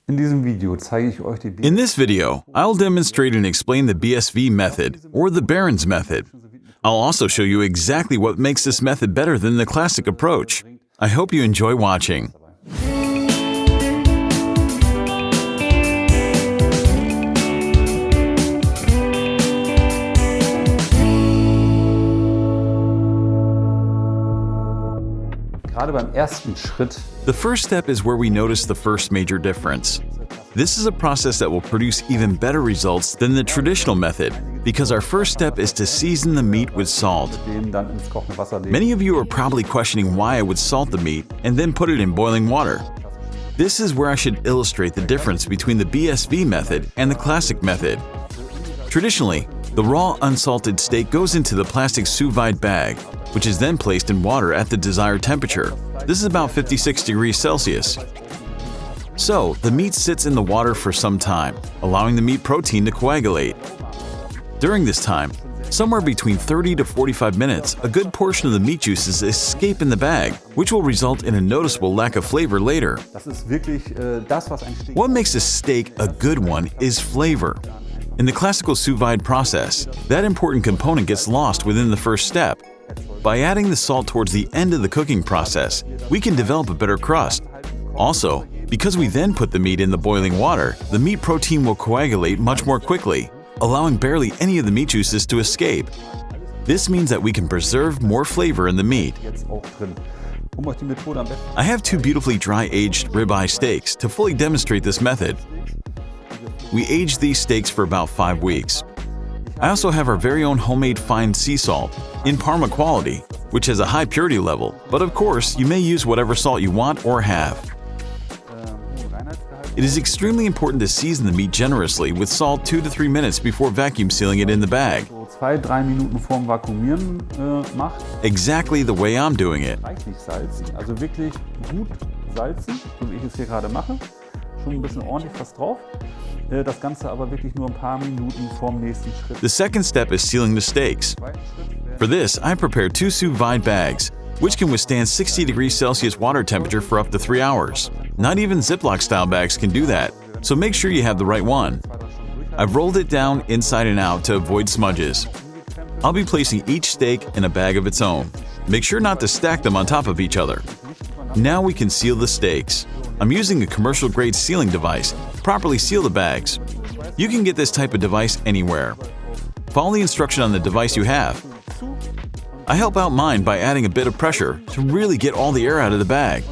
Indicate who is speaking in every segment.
Speaker 1: In diesem Video zeige ich euch die
Speaker 2: In this video, I'll demonstrate and explain the BSV method, or the Behrens method. I'll also show you exactly what makes this method better than the classic approach. I hope you enjoy watching.
Speaker 1: Gerade beim ersten Schritt.
Speaker 2: The first step is where we notice the first major difference. This is a process that will produce even better results than the traditional method, because our first step is to season the meat with salt. Many of you are probably questioning why I would salt the meat and then put it in boiling water. This is where I should illustrate the difference between the BSV method and the classic method. Traditionally, the raw unsalted steak goes into the plastic Sous Vide bag, which is then placed in water at the desired temperature. This is about 56 degrees Celsius. So, the meat sits in the water for some time, allowing the meat protein to coagulate. During this time, somewhere between 30 to 45 minutes, a good portion of the meat juices escape in the bag, which will result in a noticeable lack of flavor later. What makes a steak a good one is flavor. In the classical sous vide process, that important component gets lost within the first step. By adding the salt towards the end of the cooking process, we can develop a better crust. Also, because we then put the meat in the boiling water, the meat protein will coagulate much more quickly, allowing barely any of the meat juices to escape. This means that we can preserve more flavor in the meat. I have two beautifully dry-aged ribeye steaks to fully demonstrate this method. We aged these steaks for about 5 weeks. I also have our very own homemade fine sea salt, in Parma quality, which has a high purity level, but of course you may use whatever salt you want or have. It is extremely important to season the meat generously with salt 2 to 3 minutes before vacuum sealing it in the bag.
Speaker 1: 2-3 Minuten vorm Vakuumieren macht.
Speaker 2: Exactly the way I'm doing it.
Speaker 1: Reichlich salzen, also wirklich gut salzen, so wie ich es hier gerade mache. Schon ein bisschen ordentlich was drauf. Das Ganze aber wirklich nur ein paar Minuten vorm nächsten Schritt.
Speaker 2: The second step is sealing the steaks. For this, I prepared 2 Sous Vide bags, which can withstand 60 degrees Celsius water temperature for up to 3 hours. Not even Ziploc-style bags can do that, so make sure you have the right one. I've rolled it down inside and out to avoid smudges. I'll be placing each steak in a bag of its own. Make sure not to stack them on top of each other. Now we can seal the steaks. I'm using a commercial-grade sealing device to properly seal the bags. You can get this type of device anywhere. Follow the instruction on the device you have. I help out mine by adding a bit of pressure to really get all the air out of the bag.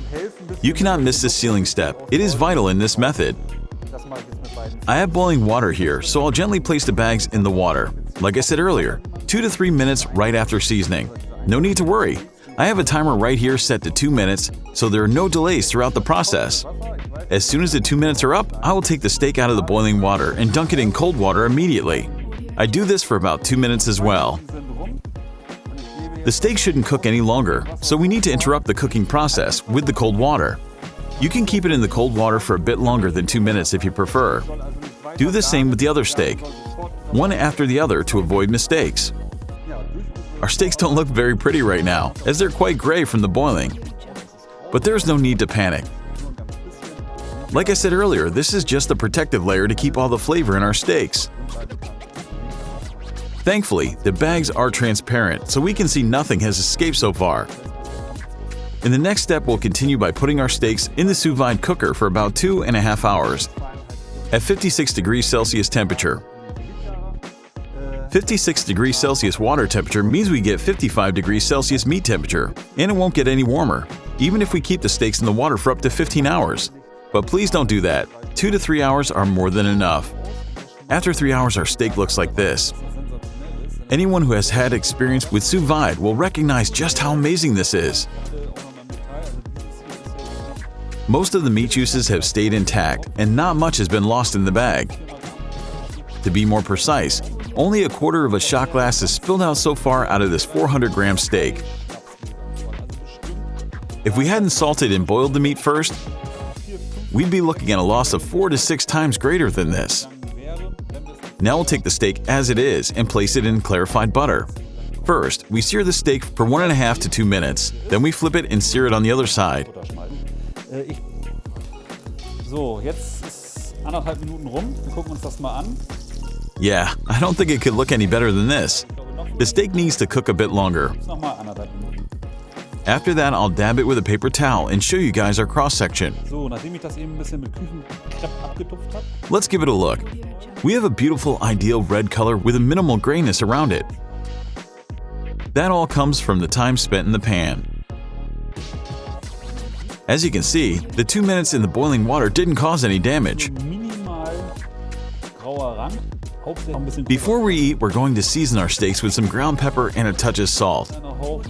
Speaker 2: You cannot miss this sealing step. It is vital in this method. I have boiling water here, so I'll gently place the bags in the water. Like I said earlier, 2 to 3 minutes right after seasoning. No need to worry. I have a timer right here set to 2 minutes, so there are no delays throughout the process. As soon as the 2 minutes are up, I will take the steak out of the boiling water and dunk it in cold water immediately. I do this for about 2 minutes as well. The steak shouldn't cook any longer, so we need to interrupt the cooking process with the cold water. You can keep it in the cold water for a bit longer than 2 minutes if you prefer. Do the same with the other steak, one after the other to avoid mistakes. Our steaks don't look very pretty right now, as they're quite gray from the boiling. But there's no need to panic. Like I said earlier, this is just a protective layer to keep all the flavor in our steaks. Thankfully, the bags are transparent, so we can see nothing has escaped so far. In the next step, we'll continue by putting our steaks in the sous vide cooker for about 2.5 hours at 56 degrees Celsius temperature. 56 degrees Celsius water temperature means we get 55 degrees Celsius meat temperature, and it won't get any warmer, even if we keep the steaks in the water for up to 15 hours. But please don't do that. 2 to 3 hours are more than enough. After 3 hours, our steak looks like this. Anyone who has had experience with sous vide will recognize just how amazing this is. Most of the meat juices have stayed intact, and not much has been lost in the bag. To be more precise, only 1/4 of a shot glass has spilled out so far out of this 400-gram steak. If we hadn't salted and boiled the meat first, we'd be looking at a loss of 4 to 6 times greater than this. Now we'll take the steak as it is and place it in clarified butter. First, we sear the steak for 1.5 to 2 minutes. Then we flip it and sear it on the other side.
Speaker 1: So, jetzt ist 1,5 Minuten rum. Wir gucken uns das mal an.
Speaker 2: Yeah, I don't think it could look any better than this. The steak needs to cook a bit longer.
Speaker 1: Jetzt nochmal 1,5 Minuten.
Speaker 2: After that, I'll dab it with a paper towel and show you guys our cross-section.
Speaker 1: So, nachdem ich das eben ein bisschen mit Küchenkrepp abgetupft habe.
Speaker 2: Let's give it a look. We have a beautiful ideal red color with a minimal grayness around it. That all comes from the time spent in the pan. As you can see, the 2 minutes in the boiling water didn't cause any damage.
Speaker 1: Minimal grauer Rand. Hauptsächlich ein bisschen
Speaker 2: Before we eat, we're going to season our steaks with some ground pepper and a touch of salt.
Speaker 1: kleiner Hauch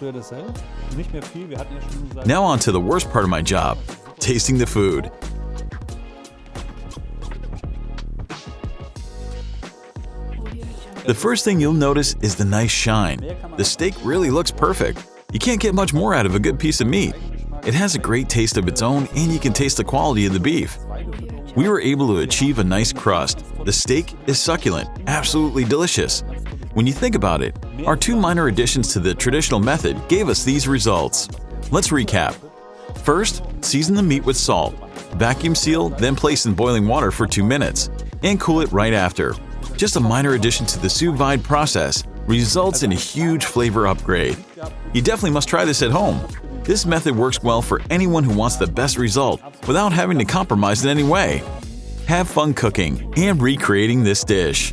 Speaker 1: Fleur de sel. Nicht mehr viel, wir hatten ja schon gesagt.
Speaker 2: Now on to the worst part of my job, tasting the food. The first thing you'll notice is the nice shine. The steak really looks perfect. You can't get much more out of a good piece of meat. It has a great taste of its own, and you can taste the quality of the beef. We were able to achieve a nice crust. The steak is succulent, absolutely delicious. When you think about it, our 2 minor additions to the traditional method gave us these results. Let's recap. First, season the meat with salt. Vacuum seal, then place in boiling water for 2 minutes, and cool it right after. Just a minor addition to the sous vide process results in a huge flavor upgrade. You definitely must try this at home. This method works well for anyone who wants the best result without having to compromise in any way. Have fun cooking and recreating this dish.